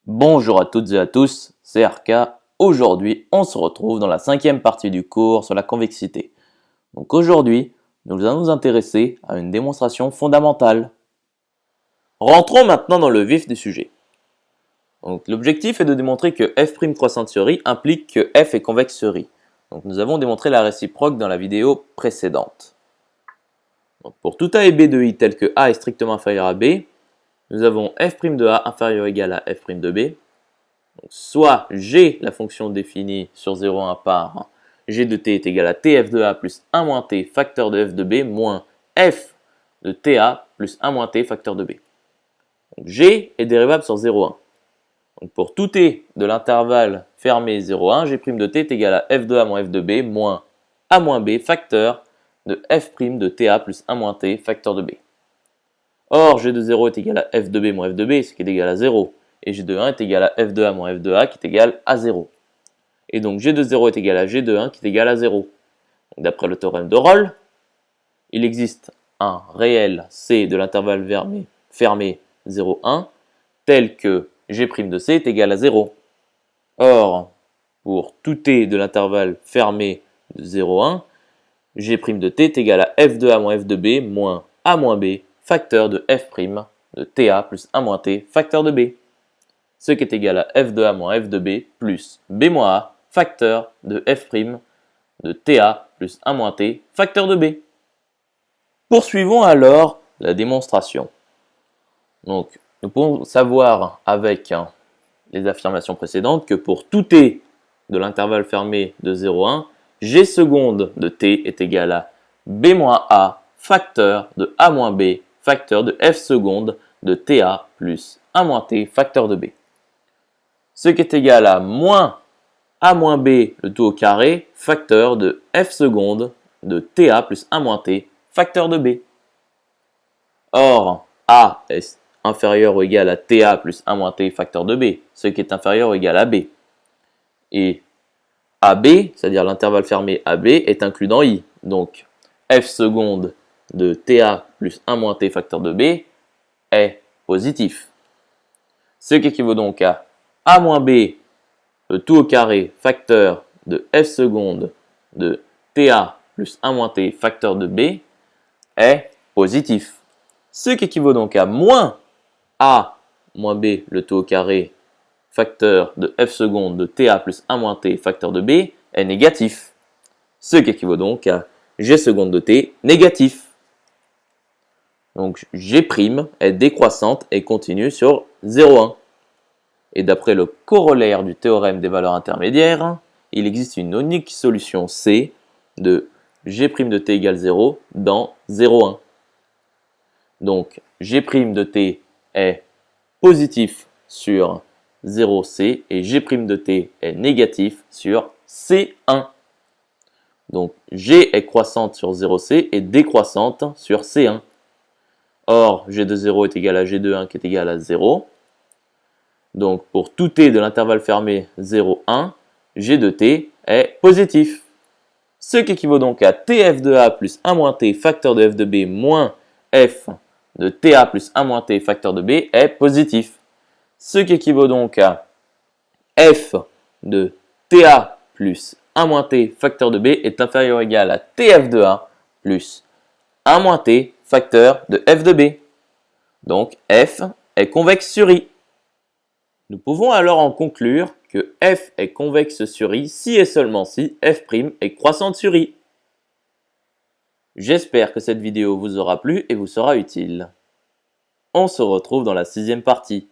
Bonjour à toutes et à tous, c'est RK. Aujourd'hui, on se retrouve dans la cinquième partie du cours sur la convexité. Donc aujourd'hui, nous allons nous intéresser à une démonstration fondamentale. Rentrons maintenant dans le vif du sujet. Donc l'objectif est de démontrer que f' croissante sur i implique que f est convexe sur i. Donc nous avons démontré la réciproque dans la vidéo précédente. Donc pour tout a et b de i tel que a est strictement inférieur à b, nous avons f' de a inférieur ou égal à f' de b. Donc, soit g, la fonction définie sur 0,1 par g de t est égal à tf de a plus 1 moins t facteur de f de b moins f de ta plus 1 moins t facteur de b. Donc, g est dérivable sur 0,1. Donc, pour tout t de l'intervalle fermé 0,1, g' de t est égal à f de a moins f de b moins a moins b facteur de f' de ta plus 1 moins t facteur de b. Or, g de 0 est égal à f de b moins f de b, ce qui est égal à 0. Et g de 1 est égal à f de a moins f de a qui est égal à 0. Et donc g de 0 est égal à g de 1 qui est égal à 0. D'après le théorème de Rolle, il existe un réel c de l'intervalle fermé 0, 1 tel que g' de c est égal à 0. Or, pour tout t de l'intervalle fermé de 0, 1, g' de t est égal à f de a moins f de b moins a moins b facteur de f' de ta plus 1 moins t facteur de b. Ce qui est égal à f de a moins f de b plus b moins a facteur de f' de ta plus 1 moins t facteur de b. Poursuivons alors la démonstration. Donc, nous pouvons savoir avec les affirmations précédentes que pour tout t de l'intervalle fermé de 0, 1, g seconde de t est égal à b moins a facteur de a moins b facteur de f seconde de ta plus 1 moins t facteur de b. Ce qui est égal à moins a moins b le tout au carré facteur de f seconde de ta plus 1 moins t facteur de b. Or, a est inférieur ou égal à ta plus 1 moins t facteur de b, ce qui est inférieur ou égal à b. Et ab, c'est-à-dire l'intervalle fermé ab, est inclus dans i. Donc, f seconde de ta plus 1 moins t facteur de b est positif. Ce qui équivaut donc à a moins b le tout au carré facteur de f seconde de ta plus 1 moins t facteur de b est positif. Ce qui équivaut donc à moins a moins b le tout au carré facteur de f seconde de ta plus 1 moins t facteur de b est négatif. Ce qui équivaut donc à g seconde de t négatif. Donc g' est décroissante et continue sur 0,1. Et d'après le corollaire du théorème des valeurs intermédiaires, il existe une unique solution C de g' de t égale 0 dans 0,1. Donc g' de t est positif sur 0C et g' de t est négatif sur C1. Donc g est croissante sur 0C et décroissante sur C1. Or, g de 0 est égal à g de 1 qui est égal à 0. Donc, pour tout t de l'intervalle fermé 0, 1, g de t est positif. Ce qui équivaut donc à tf de a plus 1 moins t facteur de f de b moins f de ta plus 1 moins t facteur de b est positif. Ce qui équivaut donc à f de ta plus 1 moins t facteur de b est inférieur ou égal à tf de a plus 1 moins t facteur de f de b. Donc f est convexe sur i. Nous pouvons alors en conclure que f est convexe sur i si et seulement si f' est croissante sur i. J'espère que cette vidéo vous aura plu et vous sera utile. On se retrouve dans la 6e partie.